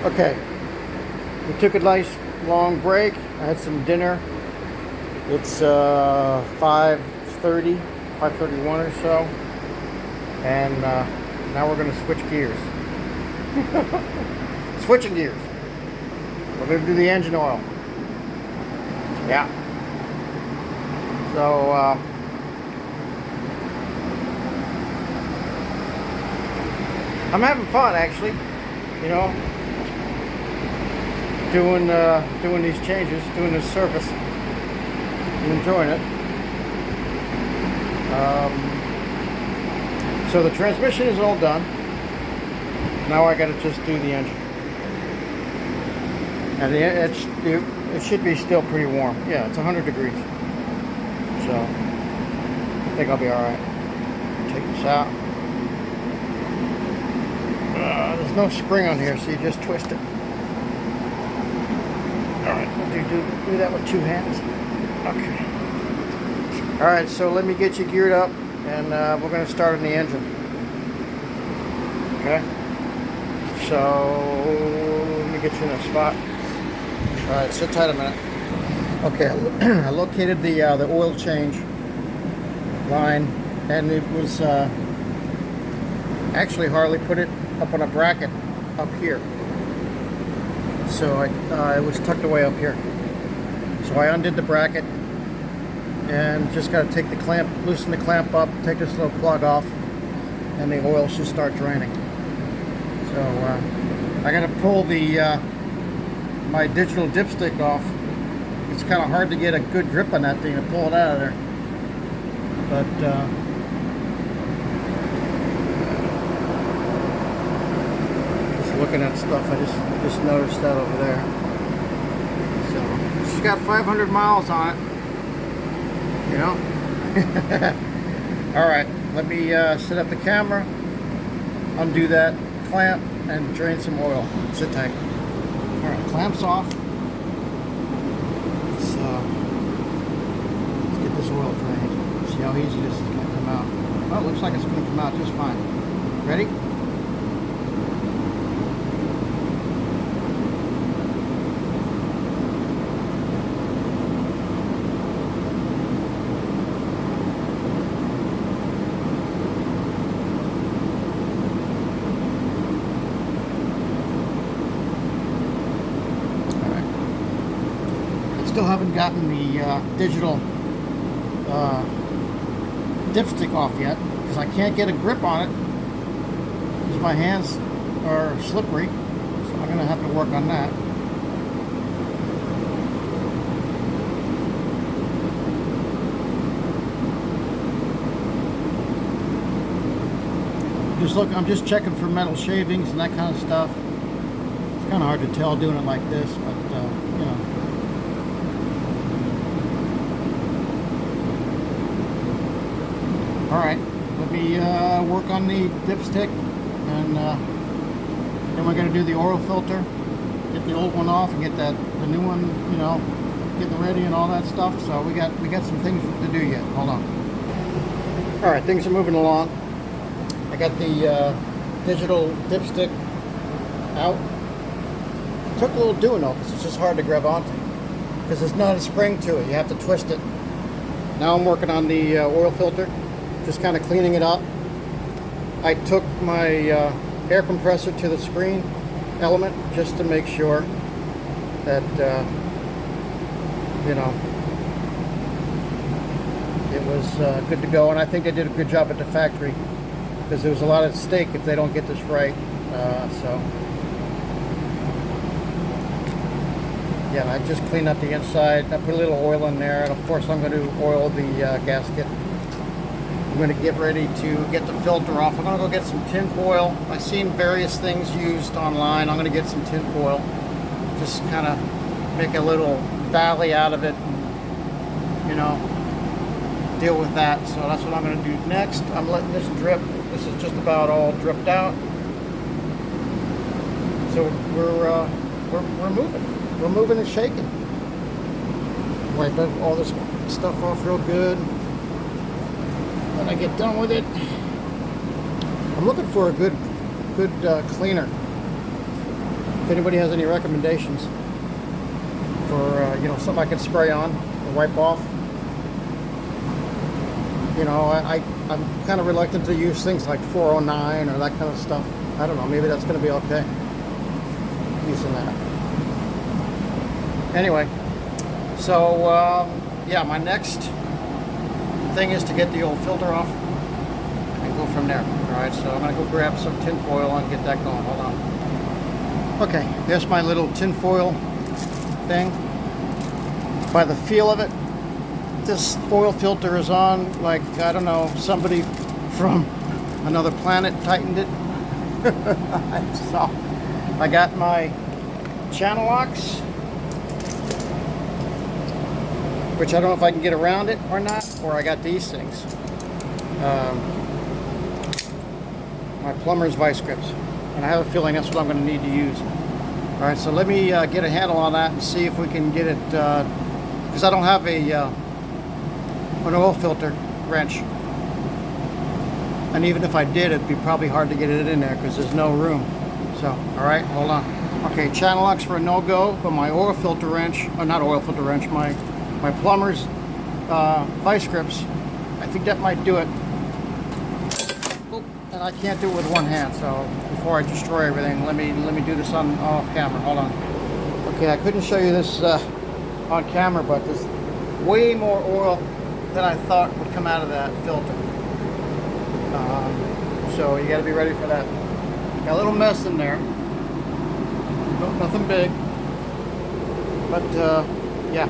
Okay, we took a nice long break. I had some dinner. It's 5:30, 5:31 or so, and now we're going to switch gears. Switching gears. We're going to do the engine oil. Yeah. So I'm having fun, actually. You know, doing these changes, doing this service. I'm enjoying it. So the transmission is all done. Now I got to just do the engine, and it should be still pretty warm. Yeah, it's 100 degrees. So I think I'll be all right. Take this out. There's no spring on here, so you just twist it. Alright, we'll do that with two hands. Okay. Alright, so let me get you geared up, and we're going to start on the engine. Okay? So, let me get you in a spot. Alright, sit tight a minute. Okay, I located the oil change line, and it was actually Harley put it up on a bracket up here, so it was tucked away up here. So I undid the bracket and just got to take the clamp, loosen the clamp up, take this little plug off, and the oil should start draining. So I got to pull the my digital dipstick off. It's kind of hard to get a good grip on that thing to pull it out of there, but looking at stuff, I just noticed that over there. So she's got 500 miles on it, you know. All right, let me set up the camera, undo that clamp, and drain some oil. Sit tight. All right, clamp's off. Let's get this oil drained. See how easy this is going to come out. Well, it looks like it's going to come out just fine. Ready? Still haven't gotten the digital dipstick off yet because I can't get a grip on it because my hands are slippery, so I'm going to have to work on that. I'm just checking for metal shavings and that kind of stuff. It's kind of hard to tell doing it like this, but you know. Alright, let me work on the dipstick, and then we're going to do the oil filter, get the old one off and get the new one, you know, getting ready and all that stuff. So we got some things to do yet. Hold on. Alright, things are moving along. I got the digital dipstick out. It took a little doing though, because it's just hard to grab onto, because there's not a spring to it. You have to twist it. Now I'm working on the oil filter. Just kind of cleaning it up. I took my air compressor to the screen element just to make sure that you know, it was good to go, and I think they did a good job at the factory because there was a lot at stake if they don't get this right. So yeah, I just cleaned up the inside. I put a little oil in there, and of course I'm going to oil the gasket. I'm going to get ready to get the filter off. I'm going to go get some tin foil. I've seen various things used online. I'm going to get some tin foil. Just kind of make a little valley out of it and, you know, deal with that. So that's what I'm going to do next. I'm letting this drip. This is just about all dripped out. So we're moving. We're moving and shaking. Wipe all this stuff off real good. When I get done with it, I'm looking for a good cleaner. if anybody has any recommendations for you know, something I could spray on or wipe off. You know, I'm kind of reluctant to use things like 409 or that kind of stuff. I don't know, maybe that's going to be okay using that. Anyway, so yeah, my next thing is to get the old filter off and go from there. Alright, so I'm going to go grab some tin foil and get that going. Hold on. Okay, there's my little tin foil thing. By the feel of it, this oil filter is on like, I don't know, somebody from another planet tightened it. So I got my channel locks, which I don't know if I can get around it or not, or I got these things, my plumber's vice grips, and I have a feeling that's what I'm going to need to use. Alright, so let me get a handle on that and see if we can get it, because I don't have an oil filter wrench, and even if I did, it'd be probably hard to get it in there because there's no room. So, alright, hold on. Okay, channel locks for a no-go, but my oil filter wrench, or not oil filter wrench, my plumber's vice grips, I think that might do it. Oh, and I can't do it with one hand, so before I destroy everything, let me do this on off camera. Hold on. Okay, I couldn't show you this on camera, but there's way more oil than I thought would come out of that filter. So you got to be ready for that. Got a little mess in there. Nothing big, but yeah,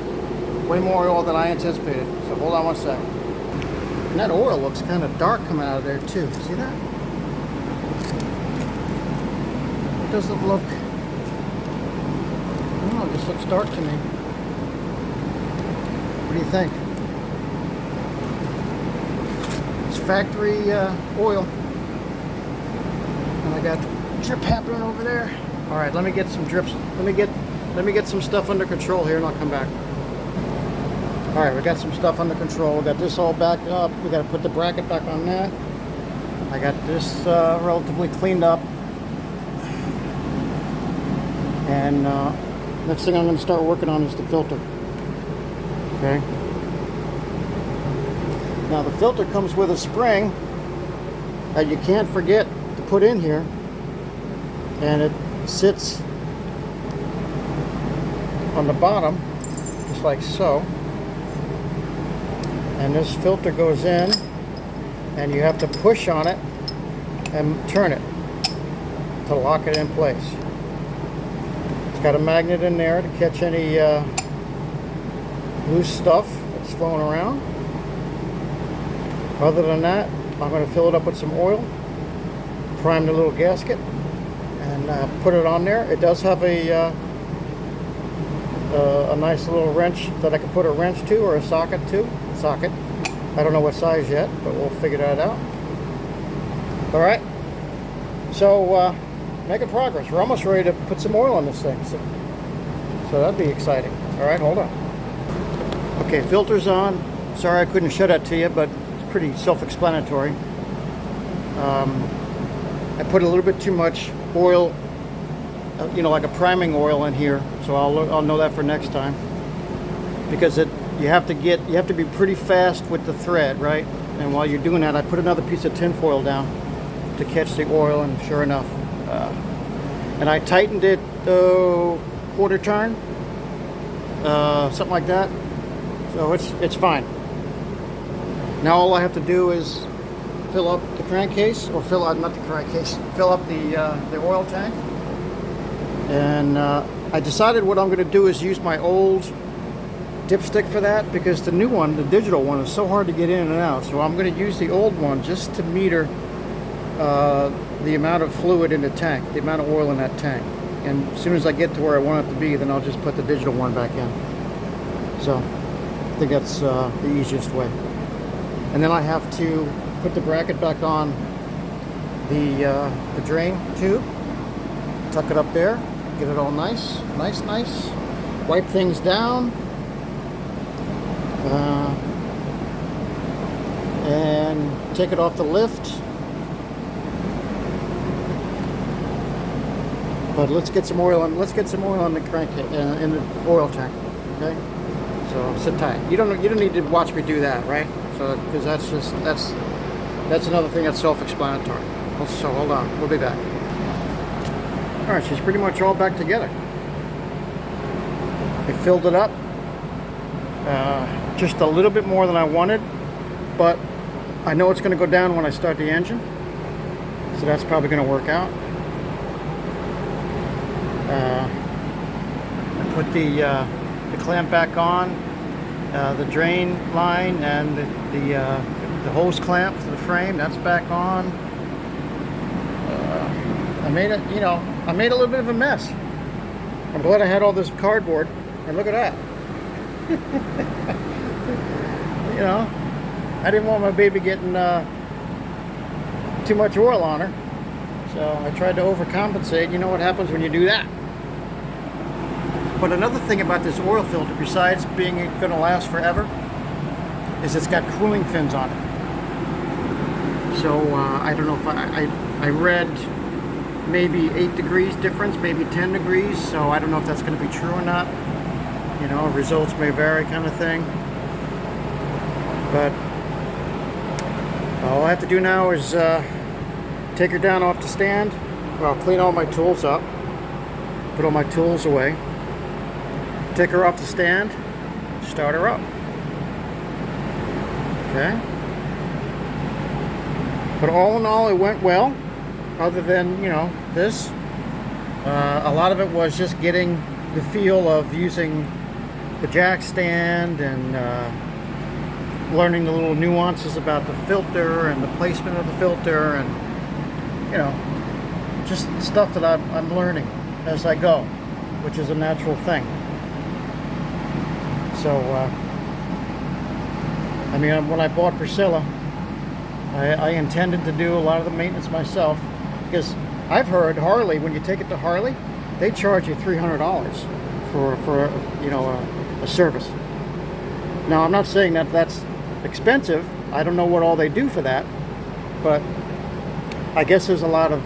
way more oil than I anticipated. So hold on one sec. And that oil looks kind of dark coming out of there too. See that? It doesn't look, I don't know, it just looks dark to me. What do you think? It's factory oil. And I got drip happening over there. All right, let me get some drips. Let me get some stuff under control here, and I'll come back. All right, we got some stuff under control. We got this all backed up. We got to put the bracket back on that. I got this relatively cleaned up. And next thing I'm going to start working on is the filter. Okay. Now the filter comes with a spring that you can't forget to put in here, and it sits on the bottom just like so, and this filter goes in and you have to push on it and turn it to lock it in place. It's got a magnet in there to catch any loose stuff that's flowing around. Other than that, I'm going to fill it up with some oil, prime the little gasket, and put it on there. It does have a nice little wrench that I can put a wrench to, or a socket to. I don't know what size yet, but we'll figure that out. All right. So making progress. We're almost ready to put some oil on this thing. So that'd be exciting. All right, hold on. Okay, filter's on. Sorry I couldn't show that to you, but it's pretty self-explanatory. I put a little bit too much oil, you know, like a priming oil in here, so I'll know that for next time, because you have to be pretty fast with the thread, right? And while you're doing that, I put another piece of tin foil down to catch the oil, and sure enough, and I tightened it quarter turn, something like that. So it's fine. Now all I have to do is fill up the crankcase, or fill up, not the crankcase, fill up the oil tank. And I decided what I'm going to do is use my old dipstick for that, because the new one, the digital one, is so hard to get in and out. So I'm going to use the old one just to meter the amount of fluid in the tank, the amount of oil in that tank. And as soon as I get to where I want it to be, then I'll just put the digital one back in. So I think that's the easiest way. And then I have to put the bracket back on the drain tube, tuck it up there, get it all nice. Wipe things down, and take it off the lift. But let's get some oil on. Let's get some oil on the crank in the oil tank. Okay. So sit tight. You don't need to watch me do that, right? So because that's another thing that's self-explanatory. So hold on. We'll be back. All right. She's pretty much all back together. I filled it up. Just a little bit more than I wanted, but I know it's going to go down when I start the engine, so that's probably going to work out. I put the clamp back on, the drain line, and the hose clamp for the frame, that's back on. I made it, I made a little bit of a mess. I'm glad I had all this cardboard, and look at that. I didn't want my baby getting too much oil on her, so I tried to overcompensate. You know what happens when you do that. But another thing about this oil filter, besides being going to last forever, is it's got cooling fins on it. So I don't know if I read maybe 8 degrees difference, maybe 10 degrees, so I don't know if that's going to be true or not. Results may vary, kind of thing. But all I have to do now is take her down off the stand. Well, clean all my tools up, put all my tools away, take her off the stand, start her up. Okay. But all in all, it went well. Other than this, a lot of it was just getting the feel of using the jack stand and learning the little nuances about the filter and the placement of the filter, and just stuff that I'm learning as I go, which is a natural thing. So when I bought Priscilla, I intended to do a lot of the maintenance myself, because I've heard Harley, when you take it to Harley, they charge you $300 for a service. Now, I'm not saying that that's expensive. I don't know what all they do for that, but I guess there's a lot of,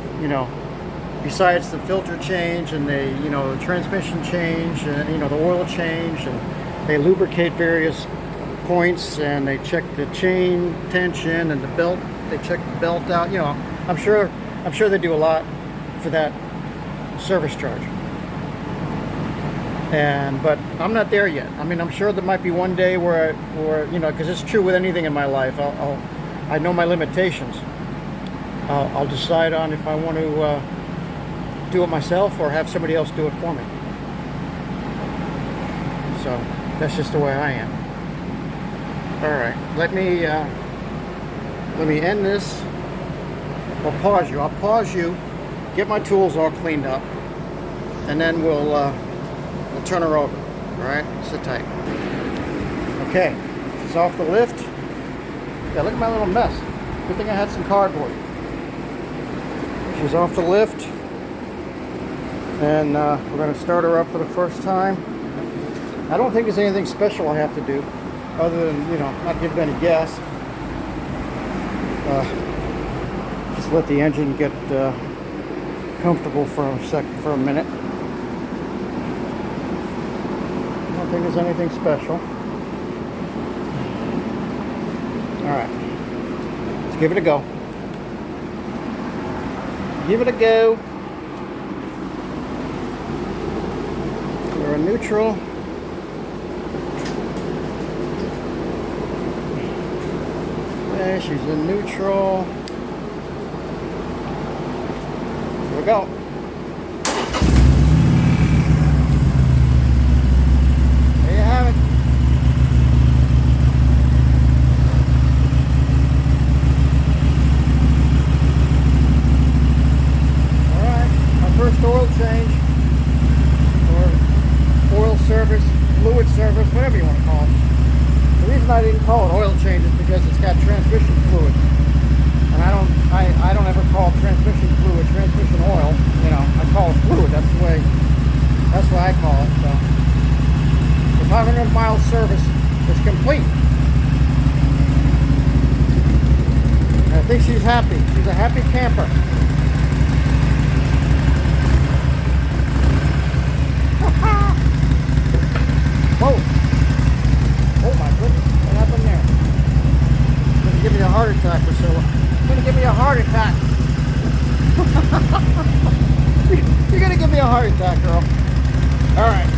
besides the filter change and the transmission change and the oil change, and they lubricate various points, and they check the chain tension and the belt. They check the belt out. I'm sure they do a lot for that service charge. But I'm not there yet. I'm sure there might be one day where because it's true with anything in my life. I know my limitations. I'll decide on if I want to do it myself or have somebody else do it for me. So that's just the way I am. All right, let me end this. I'll pause you, get my tools all cleaned up, and then we'll turn her over. All right, sit tight. Okay, she's off the lift. Yeah, look at my little mess. Good thing I had some cardboard. She's off the lift, and we're going to start her up for the first time. I don't think there's anything special I have to do, other than not give it any gas. Just let the engine get comfortable for a minute. I don't think there's anything special. All right, let's give it a go. Give it a go. We're in neutral. Okay, she's in neutral. Here we go. There you have it. First oil change, or oil service, fluid service, whatever you want to call it. The reason I didn't call it oil change is because it's got transmission fluid, and I don't ever call transmission fluid transmission oil. I call it fluid. That's what I call it. So the 500-mile service is complete. And I think she's happy. She's a happy camper. a heart attack, girl. All right.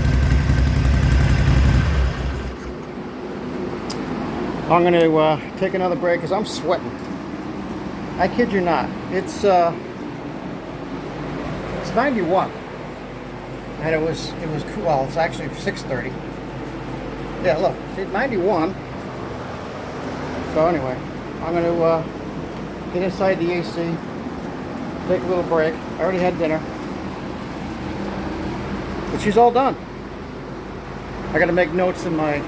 I'm going to take another break because I'm sweating. I kid you not. It's 91, and it was cool. Well, it's actually 6:30. Yeah, look, it's 91. So anyway, I'm going to get inside the AC, take a little break. I already had dinner, but she's all done. I got to make notes in my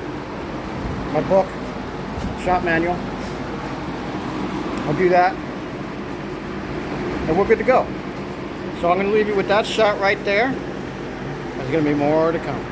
book, shop manual. I'll do that, and we're good to go. So I'm going to leave you with that shot right there. There's going to be more to come.